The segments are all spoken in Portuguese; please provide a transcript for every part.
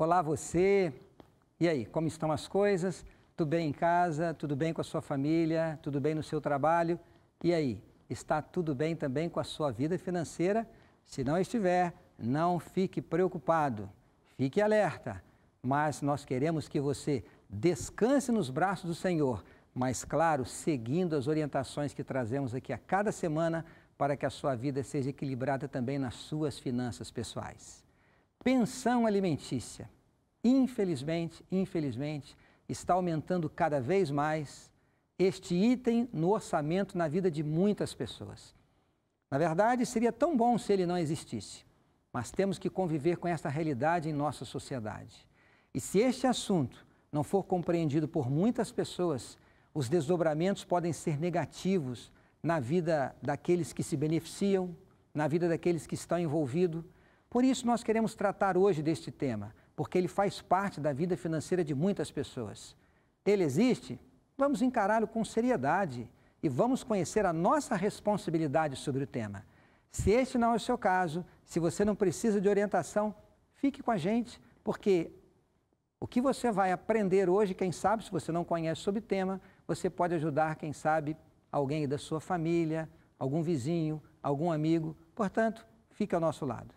Olá você, e aí, como estão as coisas? Tudo bem em casa? Tudo bem com a sua família? Tudo bem no seu trabalho? E aí, está tudo bem também com a sua vida financeira? Se não estiver, não fique preocupado, fique alerta, mas nós queremos que você descanse nos braços do Senhor, mas claro, seguindo as orientações que trazemos aqui a cada semana para que a sua vida seja equilibrada também nas suas finanças pessoais. Pensão alimentícia, infelizmente, está aumentando cada vez mais este item no orçamento na vida de muitas pessoas. Na verdade, seria tão bom se ele não existisse, mas temos que conviver com esta realidade em nossa sociedade. E se este assunto não for compreendido por muitas pessoas, os desdobramentos podem ser negativos na vida daqueles que se beneficiam, na vida daqueles que estão envolvidos. Por isso, nós queremos tratar hoje deste tema, porque ele faz parte da vida financeira de muitas pessoas. Ele existe? Vamos encará-lo com seriedade e vamos conhecer a nossa responsabilidade sobre o tema. Se este não é o seu caso, se você não precisa de orientação, fique com a gente, porque o que você vai aprender hoje, quem sabe, se você não conhece sobre o tema, você pode ajudar, quem sabe, alguém da sua família, algum vizinho, algum amigo. Portanto, fique ao nosso lado.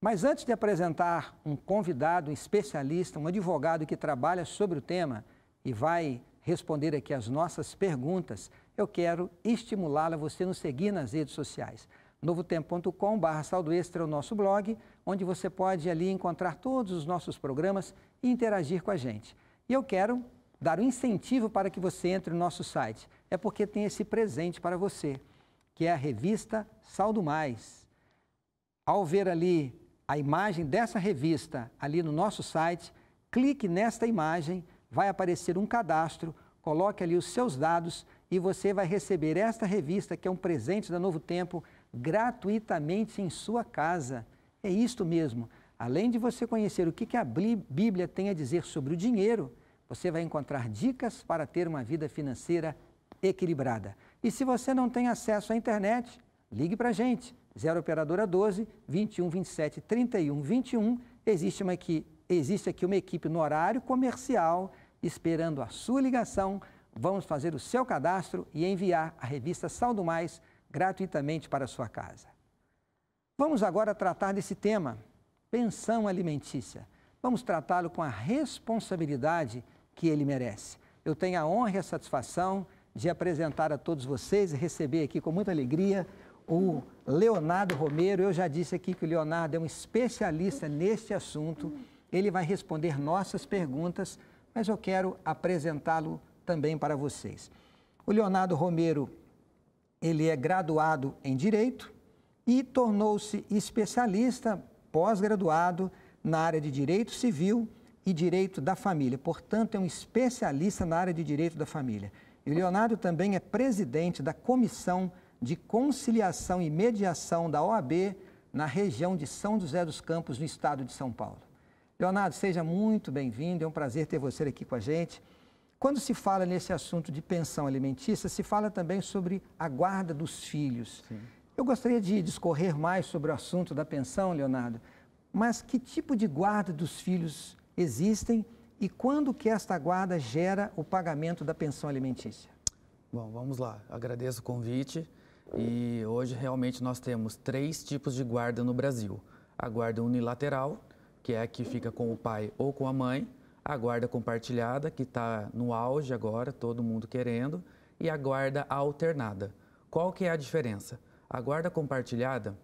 Mas antes de apresentar um convidado, um especialista, um advogado que trabalha sobre o tema e vai responder aqui as nossas perguntas, eu quero estimulá-la a você nos seguir nas redes sociais. novotempo.com/saldoextra é o nosso blog, onde você pode ali encontrar todos os nossos programas e interagir com a gente. E eu quero dar um incentivo para que você entre no nosso site. É porque tem esse presente para você, que é a revista Saldo Mais. Ao ver ali a imagem dessa revista ali no nosso site, clique nesta imagem, vai aparecer um cadastro, coloque ali os seus dados e você vai receber esta revista, que é um presente da Novo Tempo, gratuitamente em sua casa. É isto mesmo. Além de você conhecer o que a Bíblia tem a dizer sobre o dinheiro, você vai encontrar dicas para ter uma vida financeira equilibrada. E se você não tem acesso à internet, ligue para a gente. 0 operadora 12 21 27 31 21. Existe aqui uma equipe no horário comercial esperando a sua ligação. Vamos fazer o seu cadastro e enviar a revista Saldo Mais gratuitamente para a sua casa. Vamos agora tratar desse tema, pensão alimentícia. Vamos tratá-lo com a responsabilidade que ele merece. Eu tenho a honra e a satisfação de apresentar a todos vocês e receber aqui com muita alegria o Leonardo Romero. Eu já disse aqui que o Leonardo é um especialista neste assunto. Ele vai responder nossas perguntas, mas eu quero apresentá-lo também para vocês. O Leonardo Romero, ele é graduado em Direito e tornou-se especialista pós-graduado na área de Direito Civil e Direito da Família. Portanto, é um especialista na área de Direito da Família. E o Leonardo também é presidente da Comissão de Conciliação e Mediação da OAB na região de São José dos Campos, no estado de São Paulo. Leonardo, seja muito bem-vindo, é um prazer ter você aqui com a gente. Quando se fala nesse assunto de pensão alimentícia, se fala também sobre a guarda dos filhos. Sim. Eu gostaria de discorrer mais sobre o assunto da pensão, Leonardo, mas que tipo de guarda dos filhos existem e quando que esta guarda gera o pagamento da pensão alimentícia? Bom, vamos lá. Agradeço o convite e hoje realmente nós temos 3 tipos de guarda no Brasil. A guarda unilateral, que é a que fica com o pai ou com a mãe, a guarda compartilhada, que está no auge agora, todo mundo querendo, e a guarda alternada. Qual que é a diferença? A guarda compartilhada,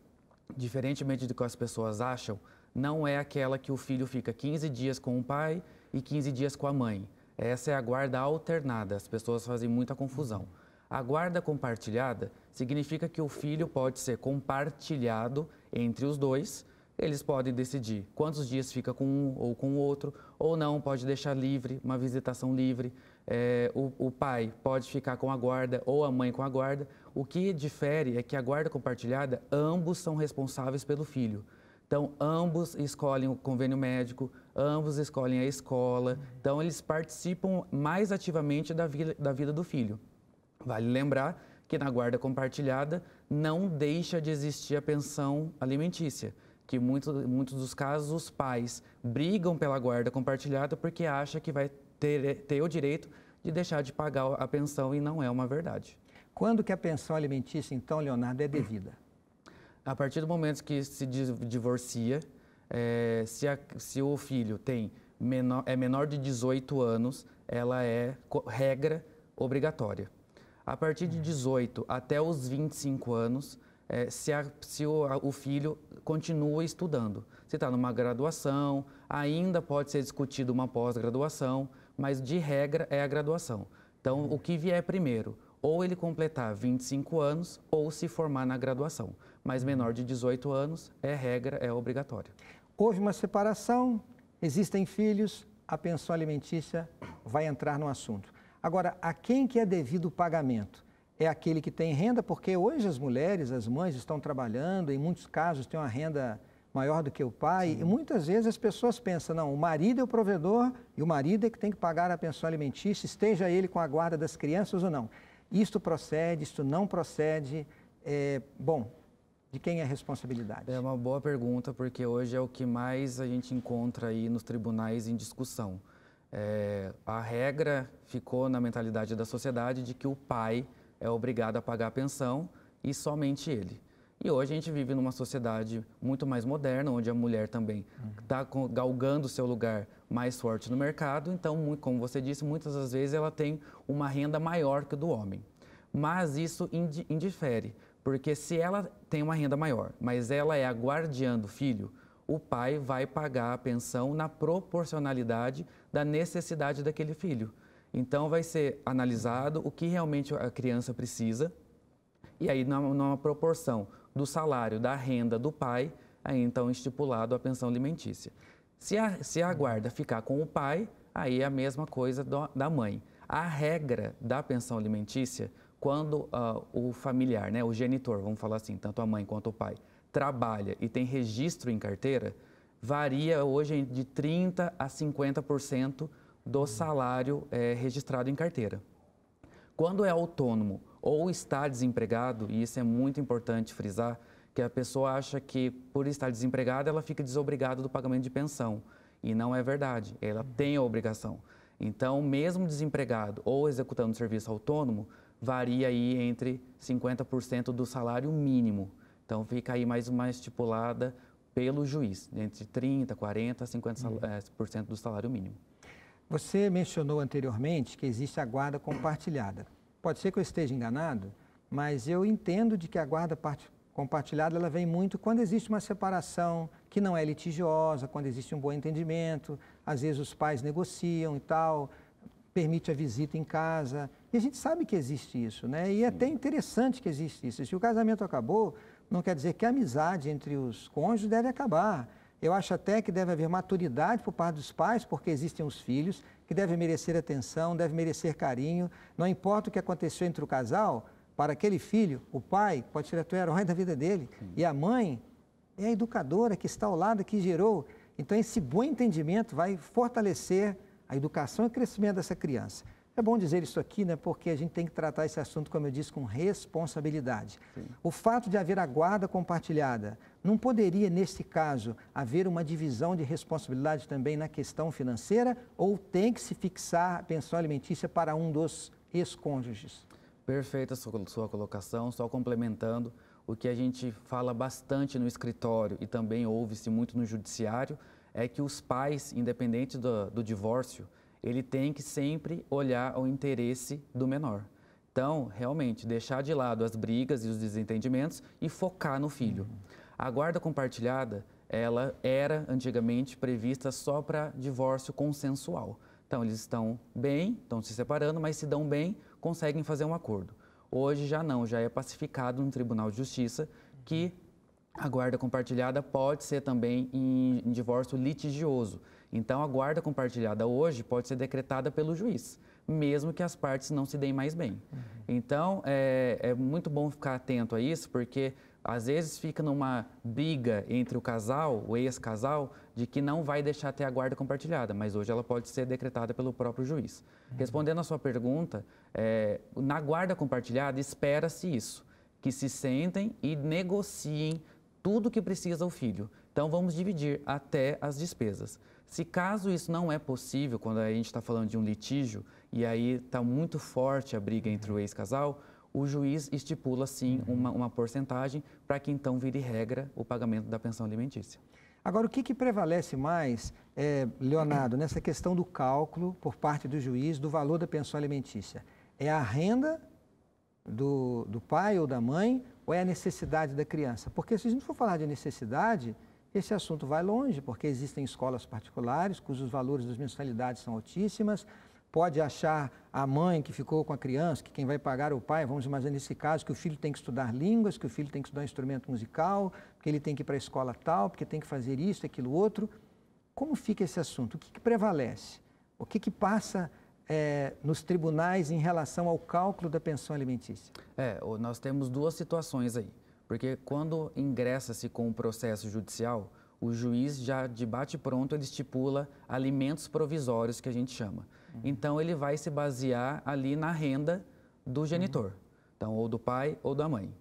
diferentemente do que as pessoas acham, não é aquela que o filho fica 15 dias com o pai e 15 dias com a mãe. Essa é a guarda alternada, as pessoas fazem muita confusão. A guarda compartilhada significa que o filho pode ser compartilhado entre os dois. Eles podem decidir quantos dias fica com um ou com o outro, ou não, pode deixar livre, uma visitação livre. O pai pode ficar com a guarda ou a mãe com a guarda. O que difere é que a guarda compartilhada, ambos são responsáveis pelo filho. Então, ambos escolhem o convênio médico, ambos escolhem a escola. Então, eles participam mais ativamente da vida do filho. Vale lembrar que na guarda compartilhada não deixa de existir a pensão alimentícia, que muitos dos casos os pais brigam pela guarda compartilhada porque acham que vai ter o direito de deixar de pagar a pensão e não é uma verdade. Quando que a pensão alimentícia, então, Leonardo, é devida? A partir do momento que se divorcia, se o filho é menor de 18 anos, ela é regra obrigatória. A partir de 18 até os 25 anos, se o filho continua estudando. Se está numa graduação, ainda pode ser discutido uma pós-graduação, mas de regra é a graduação. Então, o que vier primeiro, ou ele completar 25 anos ou se formar na graduação. Mas menor de 18 anos é regra, é obrigatório. Houve uma separação, existem filhos, a pensão alimentícia vai entrar no assunto. Agora, a quem que é devido o pagamento? É aquele que tem renda, porque hoje as mulheres, as mães estão trabalhando, em muitos casos têm uma renda maior do que o pai, sim, e muitas vezes as pessoas pensam, não, o marido é o provedor e o marido é que tem que pagar a pensão alimentícia, esteja ele com a guarda das crianças ou não. Isto procede, isto não procede, bom, de quem é a responsabilidade? É uma boa pergunta, porque hoje é o que mais a gente encontra aí nos tribunais em discussão. A regra ficou na mentalidade da sociedade de que o pai é obrigado a pagar a pensão e somente ele. E hoje a gente vive numa sociedade muito mais moderna, onde a mulher também está galgando o seu lugar mais forte no mercado. Então, como você disse, muitas das vezes ela tem uma renda maior que a do homem. Mas isso indifere, porque se ela tem uma renda maior, mas ela é a guardiã do filho, o pai vai pagar a pensão na proporcionalidade da necessidade daquele filho. Então, vai ser analisado o que realmente a criança precisa, e aí, numa proporção do salário, da renda do pai, aí então estipulado a pensão alimentícia. Se a guarda ficar com o pai, aí é a mesma coisa da mãe. A regra da pensão alimentícia, quando o familiar, né, o genitor, vamos falar assim, tanto a mãe quanto o pai, trabalha e tem registro em carteira, varia hoje de 30% a 50% do salário registrado em carteira. Quando é autônomo ou está desempregado, e isso é muito importante frisar, que a pessoa acha que por estar desempregada ela fica desobrigada do pagamento de pensão. E não é verdade, ela tem a obrigação. Então, mesmo desempregado ou executando serviço autônomo, varia aí entre 50% do salário mínimo. Então, fica aí mais uma estipulada pelo juiz, entre 30%, 40%, 50% do salário mínimo. Você mencionou anteriormente que existe a guarda compartilhada. Pode ser que eu esteja enganado, mas eu entendo de que a guarda compartilhada ela vem muito quando existe uma separação que não é litigiosa, quando existe um bom entendimento, às vezes os pais negociam e tal, permite a visita em casa, e a gente sabe que existe isso, né? E é até interessante que existe isso. Se o casamento acabou, não quer dizer que a amizade entre os cônjuges deve acabar. Eu acho até que deve haver maturidade por parte dos pais, porque existem os filhos que devem merecer atenção, devem merecer carinho. Não importa o que aconteceu entre o casal, para aquele filho, o pai pode ser o herói da vida dele. Sim. E a mãe é a educadora que está ao lado, que gerou. Então, esse bom entendimento vai fortalecer a educação e o crescimento dessa criança. É bom dizer isso aqui, né? Porque a gente tem que tratar esse assunto, como eu disse, com responsabilidade. Sim. O fato de haver a guarda compartilhada, não poderia, nesse caso, haver uma divisão de responsabilidade também na questão financeira ou tem que se fixar a pensão alimentícia para um dos ex-cônjuges? Perfeita a sua colocação, só complementando, o que a gente fala bastante no escritório e também ouve-se muito no judiciário, é que os pais, independente do divórcio, ele tem que sempre olhar o interesse do menor. Então, realmente, deixar de lado as brigas e os desentendimentos e focar no filho. A guarda compartilhada, ela era antigamente prevista só para divórcio consensual. Então, eles estão bem, estão se separando, mas se dão bem, conseguem fazer um acordo. Hoje já não, já é pacificado no Tribunal de Justiça que a guarda compartilhada pode ser também em divórcio litigioso. Então, a guarda compartilhada hoje pode ser decretada pelo juiz, mesmo que as partes não se deem mais bem. Então, é muito bom ficar atento a isso, porque às vezes fica numa briga entre o casal, o ex-casal, de que não vai deixar ter a guarda compartilhada, mas hoje ela pode ser decretada pelo próprio juiz. Respondendo a sua pergunta, na guarda compartilhada espera-se isso, que se sentem e negociem tudo que precisa o filho. Então, vamos dividir até as despesas. Se caso isso não é possível, quando a gente está falando de um litígio, e aí está muito forte a briga entre o ex-casal, o juiz estipula, sim, uma porcentagem para que então vire regra o pagamento da pensão alimentícia. Agora, o que prevalece mais, Leonardo, nessa questão do cálculo por parte do juiz do valor da pensão alimentícia? É a renda do pai ou da mãe ou é a necessidade da criança? Porque se a gente for falar de necessidade, esse assunto vai longe, porque existem escolas particulares cujos valores das mensalidades são altíssimas. Pode achar a mãe que ficou com a criança, que quem vai pagar é o pai, vamos imaginar nesse caso, que o filho tem que estudar línguas, que o filho tem que estudar um instrumento musical, que ele tem que ir para a escola tal, porque tem que fazer isso, aquilo, outro. Como fica esse assunto? O que prevalece? O que passa nos tribunais em relação ao cálculo da pensão alimentícia? Nós temos duas situações aí, porque quando ingressa-se com o processo judicial, o juiz já de bate-pronto ele estipula alimentos provisórios, que a gente chama. Então, ele vai se basear ali na renda do genitor, então, ou do pai ou da mãe.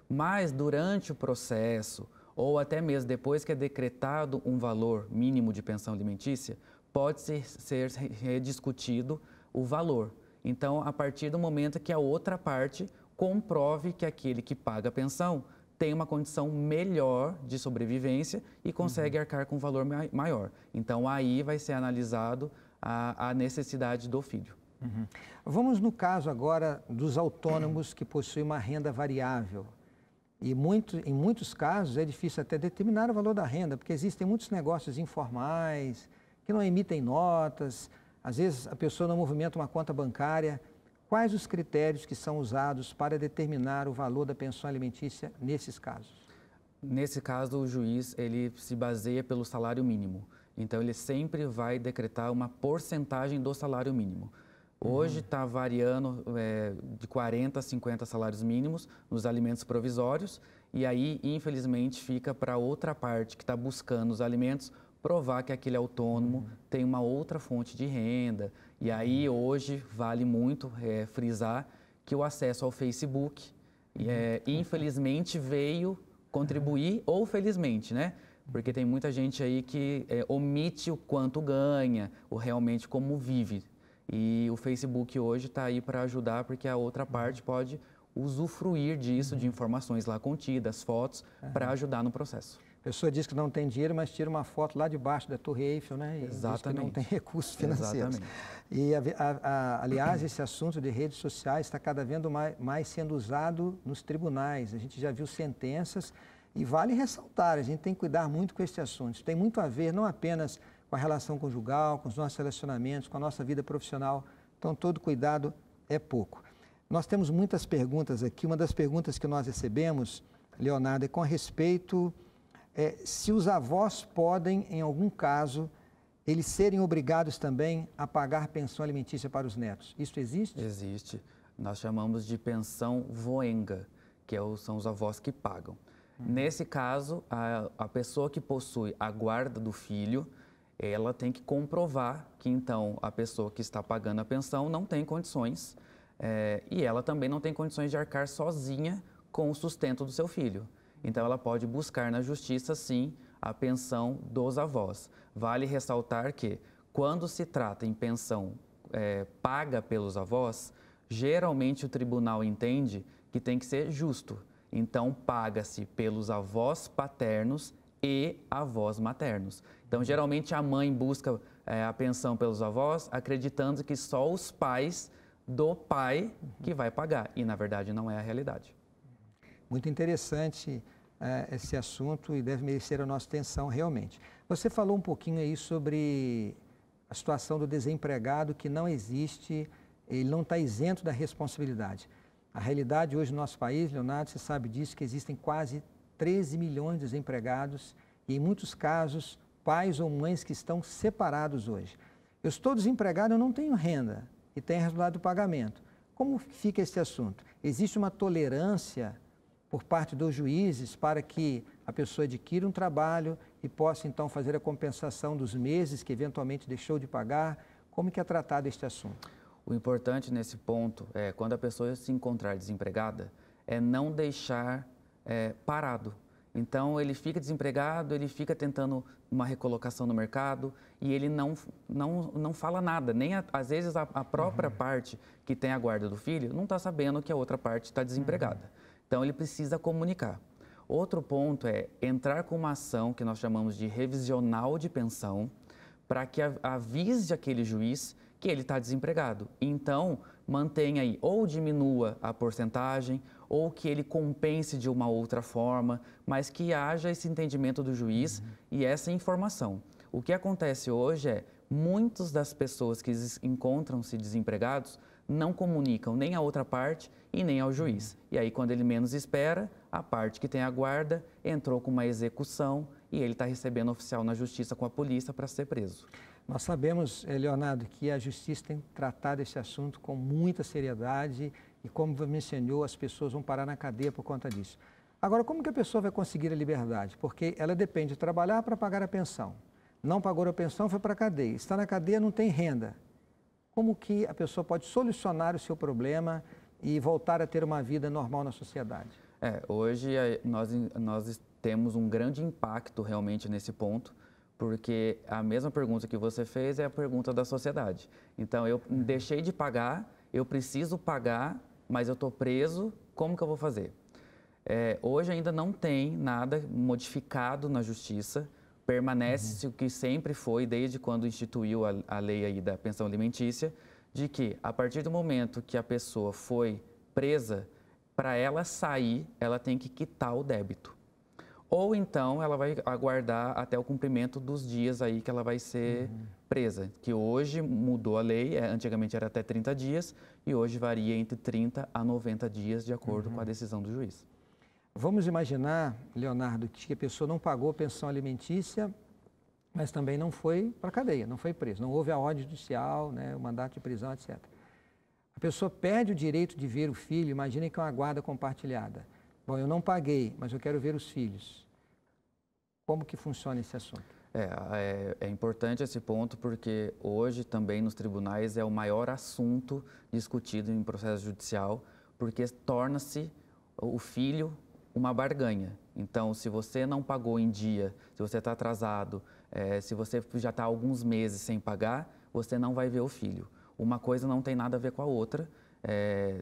Mas, durante o processo, ou até mesmo depois que é decretado um valor mínimo de pensão alimentícia, pode ser rediscutido o valor. Então, a partir do momento que a outra parte comprove que aquele que paga a pensão tem uma condição melhor de sobrevivência e consegue arcar com um valor maior. Então, aí vai ser analisado a necessidade do filho. Vamos no caso agora dos autônomos que possuem uma renda variável. E em muitos casos é difícil até determinar o valor da renda, porque existem muitos negócios informais, que não emitem notas, às vezes a pessoa não movimenta uma conta bancária. Quais os critérios que são usados para determinar o valor da pensão alimentícia nesses casos? Nesse caso, o juiz ele se baseia pelo salário mínimo. Então, ele sempre vai decretar uma porcentagem do salário mínimo. Hoje está variando de 40 a 50 salários mínimos nos alimentos provisórios e aí, infelizmente, fica para outra parte que está buscando os alimentos provar que aquele autônomo tem uma outra fonte de renda. E aí, hoje, vale muito frisar que o acesso ao Facebook, infelizmente, veio contribuir, ou felizmente, né? Porque tem muita gente aí que omite o quanto ganha, ou realmente como vive. E o Facebook hoje está aí para ajudar, porque a outra parte pode usufruir disso, de informações lá contidas, fotos, para ajudar no processo. A pessoa diz que não tem dinheiro, mas tira uma foto lá debaixo da Torre Eiffel, né? E Exatamente. diz que não tem recursos financeiros. Exatamente. E, aliás, esse assunto de redes sociais está cada vez mais sendo usado nos tribunais. A gente já viu sentenças e vale ressaltar, a gente tem que cuidar muito com esse assunto. Isso tem muito a ver não apenas com a relação conjugal, com os nossos relacionamentos, com a nossa vida profissional. Então, todo cuidado é pouco. Nós temos muitas perguntas aqui. Uma das perguntas que nós recebemos, Leonardo, é com respeito se os avós podem, em algum caso, eles serem obrigados também a pagar pensão alimentícia para os netos. Isso existe? Existe. Nós chamamos de pensão voenga, que são os avós que pagam. Nesse caso, a pessoa que possui a guarda do filho, ela tem que comprovar que, então, a pessoa que está pagando a pensão não tem condições e ela também não tem condições de arcar sozinha com o sustento do seu filho. Então, ela pode buscar na justiça, sim, a pensão dos avós. Vale ressaltar que, quando se trata em pensão paga pelos avós, geralmente o tribunal entende que tem que ser justo. Então, paga-se pelos avós paternos e avós maternos. Então, geralmente, a mãe busca a pensão pelos avós, acreditando que só os pais do pai que vai pagar. E, na verdade, não é a realidade. Muito interessante esse assunto e deve merecer a nossa atenção realmente. Você falou um pouquinho aí sobre a situação do desempregado que não existe, ele não está isento da responsabilidade. A realidade hoje no nosso país, Leonardo, você sabe disso, que existem quase 13 milhões de desempregados e, em muitos casos, pais ou mães que estão separados hoje. Eu estou desempregado, eu não tenho renda e tenho resultado do pagamento. Como fica esse assunto? Existe uma tolerância por parte dos juízes para que a pessoa adquira um trabalho e possa, então, fazer a compensação dos meses que eventualmente deixou de pagar? Como que é tratado este assunto? O importante nesse ponto quando a pessoa se encontrar desempregada, é não deixar parado. Então, ele fica desempregado, ele fica tentando uma recolocação no mercado e ele não fala nada. Nem às vezes a própria parte que tem a guarda do filho não está sabendo que a outra parte está desempregada. Então, ele precisa comunicar. Outro ponto é entrar com uma ação que nós chamamos de revisional de pensão para que avise aquele juiz que ele está desempregado. Então, mantenha aí ou diminua a porcentagem ou que ele compense de uma outra forma, mas que haja esse entendimento do juiz e essa informação. O que acontece hoje é, muitas das pessoas que encontram-se desempregados não comunicam nem a outra parte e nem ao juiz. E aí, quando ele menos espera, a parte que tem a guarda entrou com uma execução e ele está recebendo oficial na justiça com a polícia para ser preso. Nós sabemos, Leonardo, que a justiça tem tratado esse assunto com muita seriedade e, como você mencionou, as pessoas vão parar na cadeia por conta disso. Agora, como que a pessoa vai conseguir a liberdade? Porque ela depende de trabalhar para pagar a pensão. Não pagou a pensão, foi para a cadeia. Está na cadeia, não tem renda. Como que a pessoa pode solucionar o seu problema e voltar a ter uma vida normal na sociedade? Hoje nós temos um grande impacto realmente nesse ponto, porque a mesma pergunta que você fez é a pergunta da sociedade. Então, eu deixei de pagar, eu preciso pagar, mas eu estou preso, como que eu vou fazer? Hoje ainda não tem nada modificado na justiça, permanece o que sempre foi, desde quando instituiu a lei aí da pensão alimentícia, de que a partir do momento que a pessoa foi presa, para ela sair, ela tem que quitar o débito. Ou então ela vai aguardar até o cumprimento dos dias aí que ela vai ser presa, que hoje mudou a lei, antigamente era até 30 dias e hoje varia entre 30 a 90 dias de acordo com a decisão do juiz. Vamos imaginar, Leonardo, que a pessoa não pagou pensão alimentícia, mas também não foi para a cadeia, não foi preso, não houve a ordem judicial, né, o mandato de prisão, etc. A pessoa perde o direito de ver o filho, imaginem que é uma guarda compartilhada. Bom, eu não paguei, mas eu quero ver os filhos. Como que funciona esse assunto? É importante esse ponto porque hoje também nos tribunais é o maior assunto discutido em processo judicial, porque torna-se o filho uma barganha. Então, se você não pagou em dia, se você está atrasado, se você já está alguns meses sem pagar, você não vai ver o filho. Uma coisa não tem nada a ver com a outra.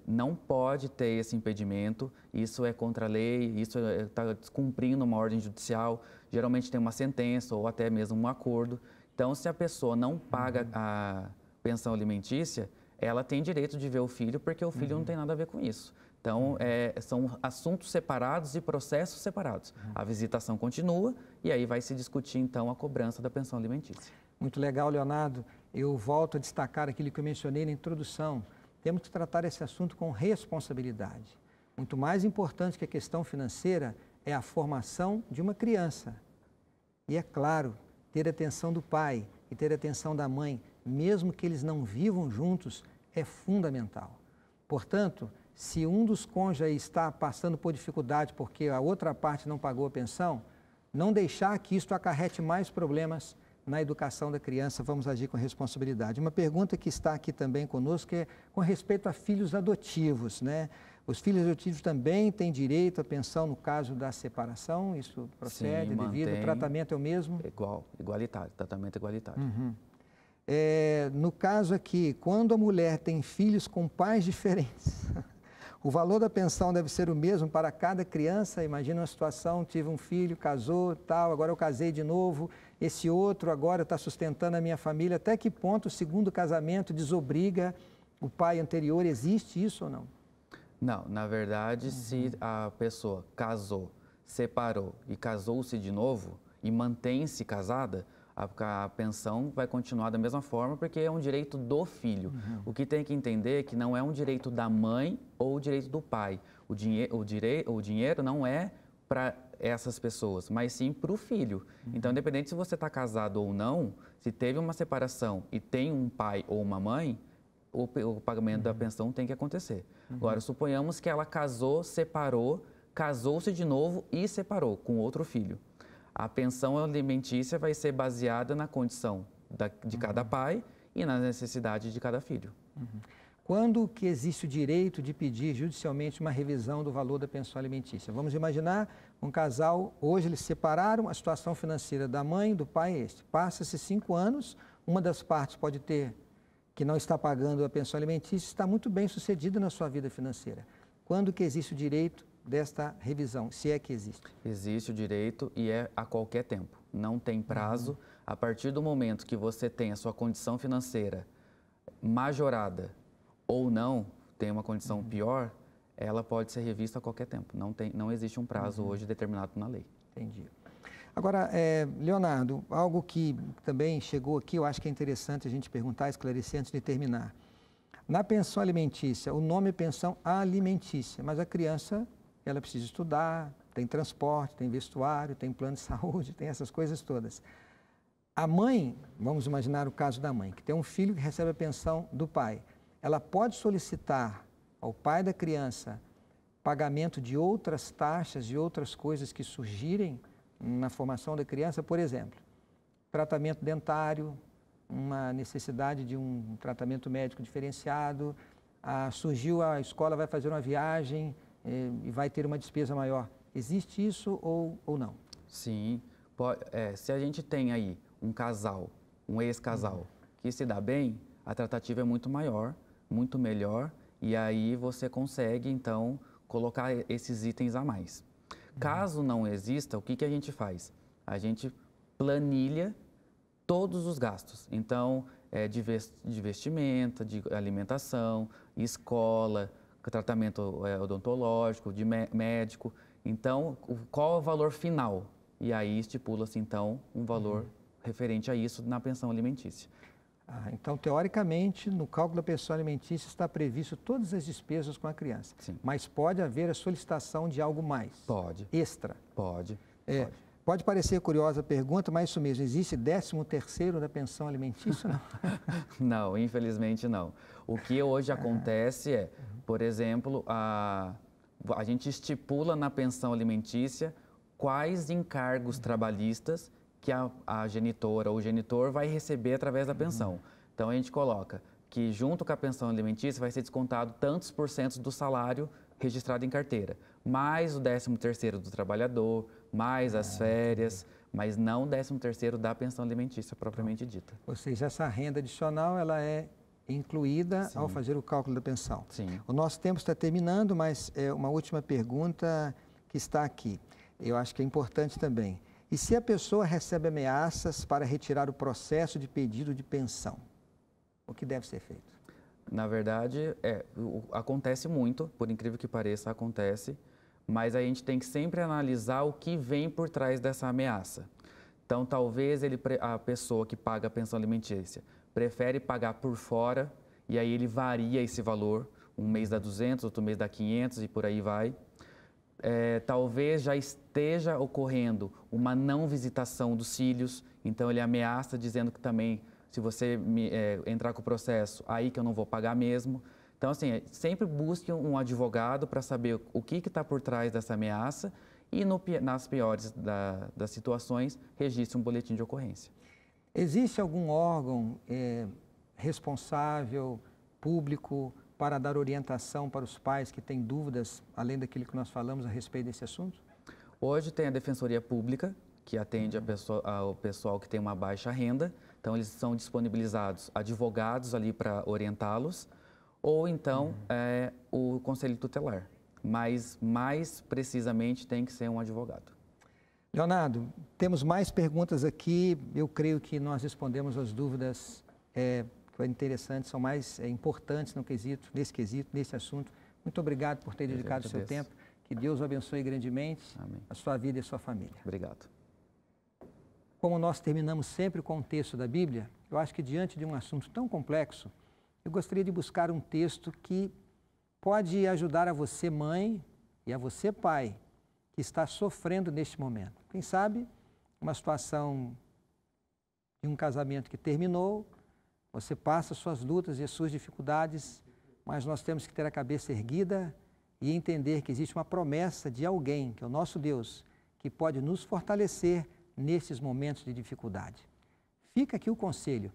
Não pode ter esse impedimento, isso é contra a lei, isso está descumprindo uma ordem judicial, geralmente tem uma sentença ou até mesmo um acordo. Então, se a pessoa não paga a pensão alimentícia, ela tem direito de ver o filho, porque o filho não tem nada a ver com isso. Então, são assuntos separados e processos separados. A visitação continua e aí vai se discutir, então, a cobrança da pensão alimentícia. Muito legal, Leonardo. Eu volto a destacar aquilo que eu mencionei na introdução. Temos que tratar esse assunto com responsabilidade. Muito mais importante que a questão financeira é a formação de uma criança. E é claro, ter atenção do pai e ter atenção da mãe, mesmo que eles não vivam juntos, é fundamental. Portanto, se um dos cônjuges está passando por dificuldade porque a outra parte não pagou a pensão, não deixar que isto acarrete mais problemas na educação da criança, vamos agir com responsabilidade. Uma pergunta que está aqui também conosco é com respeito a filhos adotivos, né? Os filhos adotivos também têm direito à pensão no caso da separação? Isso procede, devido, o tratamento é o mesmo? Igualitário, tratamento igualitário. No caso aqui, quando a mulher tem filhos com pais diferentes, o valor da pensão deve ser o mesmo para cada criança? Imagina uma situação, tive um filho, casou, tal, agora eu casei de novo, esse outro agora está sustentando a minha família. Até que ponto o segundo casamento desobriga o pai anterior? Existe isso ou não? Não, na verdade, se a pessoa casou, separou e casou-se de novo e mantém-se casada, a pensão vai continuar da mesma forma, porque é um direito do filho. O que tem que entender é que não é um direito da mãe ou o direito do pai. O dinheiro não é para essas pessoas, mas sim para o filho. Então, independente se você está casado ou não, se teve uma separação e tem um pai ou uma mãe, o pagamento da pensão tem que acontecer. Agora, suponhamos que ela casou, separou, casou-se de novo e separou com outro filho. A pensão alimentícia vai ser baseada na condição de cada pai e na necessidade de cada filho. Quando que existe o direito de pedir judicialmente uma revisão do valor da pensão alimentícia? Vamos imaginar um casal, hoje eles se separaram, a situação financeira da mãe e do pai é este. Passa-se 5 anos, uma das partes pode ter que não está pagando a pensão alimentícia, está muito bem sucedida na sua vida financeira. Quando que existe o direito desta revisão, se é que existe? Existe o direito e é a qualquer tempo. Não tem prazo. A partir do momento que você tem a sua condição financeira majorada ou não, tem uma condição pior, ela pode ser revista a qualquer tempo. Não existe um prazo hoje determinado na lei. Entendi. Agora, Leonardo, algo que também chegou aqui, eu acho que é interessante a gente perguntar, esclarecer antes de terminar. Na pensão alimentícia, o nome é pensão alimentícia, mas a criança, ela precisa estudar, tem transporte, tem vestuário, tem plano de saúde, tem essas coisas todas. A mãe, vamos imaginar o caso da mãe, que tem um filho que recebe a pensão do pai. Ela pode solicitar ao pai da criança pagamento de outras taxas, de outras coisas que surgirem na formação da criança, por exemplo, tratamento dentário, uma necessidade de um tratamento médico diferenciado, surgiu a escola, vai fazer uma viagem e vai ter uma despesa maior. Existe isso ou não? Sim, se a gente tem aí um casal, um ex-casal, que se dá bem, a tratativa é muito maior, muito melhor, e aí você consegue, então, colocar esses itens a mais. Caso não exista, o que a gente faz? A gente planilha todos os gastos. Então, de vestimenta, de alimentação, escola, tratamento odontológico, de médico. Então, qual é o valor final? E aí estipula-se, então, um valor referente a isso na pensão alimentícia. Então, teoricamente, no cálculo da pensão alimentícia está previsto todas as despesas com a criança. Sim. Mas pode haver a solicitação de algo mais? Pode. Extra? Pode. Pode parecer curiosa a pergunta, mas isso mesmo, existe 13º da pensão alimentícia? Não? Não, infelizmente não. O que hoje acontece é, por exemplo, a gente estipula na pensão alimentícia quais encargos trabalhistas que a genitora ou o genitor vai receber através da pensão. Então, a gente coloca que junto com a pensão alimentícia vai ser descontado tantos % do salário registrado em carteira, mais o 13º do trabalhador, mais as férias, mas não o 13º da pensão alimentícia propriamente dita. Ou seja, essa renda adicional, ela é incluída Sim. ao fazer o cálculo da pensão. Sim. O nosso tempo está terminando, mas uma última pergunta que está aqui. Eu acho que é importante também. E se a pessoa recebe ameaças para retirar o processo de pedido de pensão, o que deve ser feito? Na verdade, acontece muito, por incrível que pareça, acontece, mas a gente tem que sempre analisar o que vem por trás dessa ameaça. Então, talvez a pessoa que paga a pensão alimentícia prefere pagar por fora e aí ele varia esse valor, um mês dá 200, outro mês dá 500 e por aí vai. Talvez já esteja ocorrendo uma não visitação dos filhos, então ele ameaça dizendo que também, se você entrar com o processo, aí que eu não vou pagar mesmo. Então, assim, sempre busque um advogado para saber o que está por trás dessa ameaça e, nas piores das situações, registre um boletim de ocorrência. Existe algum órgão responsável, público, para dar orientação para os pais que têm dúvidas, além daquilo que nós falamos a respeito desse assunto? Hoje tem a Defensoria Pública, que atende ao pessoal que tem uma baixa renda. Então, eles são disponibilizados advogados ali para orientá-los, ou então o Conselho Tutelar. Mas, mais precisamente, tem que ser um advogado. Leonardo, temos mais perguntas aqui. Eu creio que nós respondemos as dúvidas interessantes, são mais importantes nesse assunto. Muito obrigado por ter dedicado o seu tempo. Que Deus o abençoe grandemente. Amém. A sua vida e a sua família. Obrigado. Como nós terminamos sempre com um texto da Bíblia, eu acho que diante de um assunto tão complexo, eu gostaria de buscar um texto que pode ajudar a você, mãe, e a você, pai, que está sofrendo neste momento. Quem sabe, uma situação de um casamento que terminou, você passa suas lutas e as suas dificuldades, mas nós temos que ter a cabeça erguida e entender que existe uma promessa de alguém, que é o nosso Deus, que pode nos fortalecer nesses momentos de dificuldade. Fica aqui o conselho: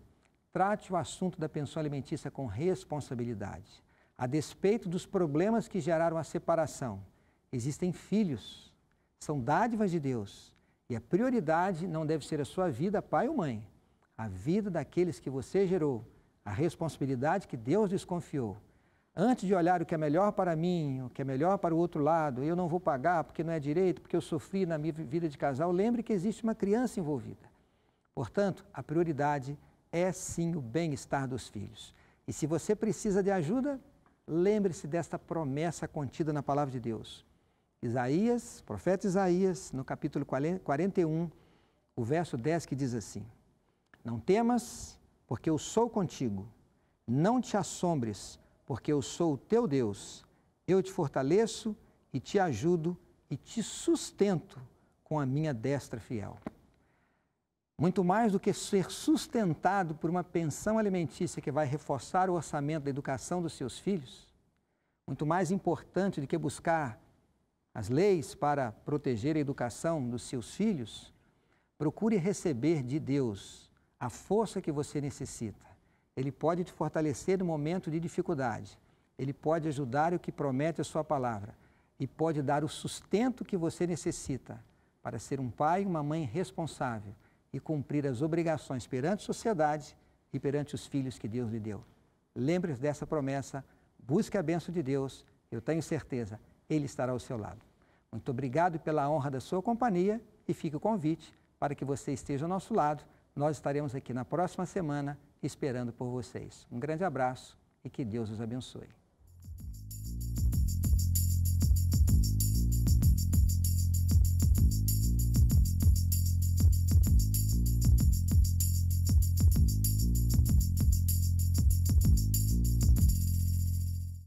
trate o assunto da pensão alimentícia com responsabilidade. A despeito dos problemas que geraram a separação, existem filhos, são dádivas de Deus, e a prioridade não deve ser a sua vida, pai ou mãe, a vida daqueles que você gerou, a responsabilidade que Deus lhes confiou. Antes de olhar o que é melhor para mim, o que é melhor para o outro lado, eu não vou pagar porque não é direito, porque eu sofri na minha vida de casal, lembre que existe uma criança envolvida. Portanto, a prioridade é sim o bem-estar dos filhos. E se você precisa de ajuda, lembre-se desta promessa contida na palavra de Deus. Isaías, profeta Isaías, no capítulo 41, o verso 10, que diz assim: não temas, porque eu sou contigo, não te assombres, porque eu sou o teu Deus, eu te fortaleço e te ajudo e te sustento com a minha destra fiel. Muito mais do que ser sustentado por uma pensão alimentícia que vai reforçar o orçamento da educação dos seus filhos, muito mais importante do que buscar as leis para proteger a educação dos seus filhos, procure receber de Deus a força que você necessita. Ele pode te fortalecer no momento de dificuldade. Ele pode ajudar o que promete a sua palavra. E pode dar o sustento que você necessita para ser um pai e uma mãe responsável e cumprir as obrigações perante a sociedade e perante os filhos que Deus lhe deu. Lembre-se dessa promessa, busque a bênção de Deus, eu tenho certeza, Ele estará ao seu lado. Muito obrigado pela honra da sua companhia e fica o convite para que você esteja ao nosso lado. Nós estaremos aqui na próxima semana esperando por vocês. Um grande abraço e que Deus os abençoe.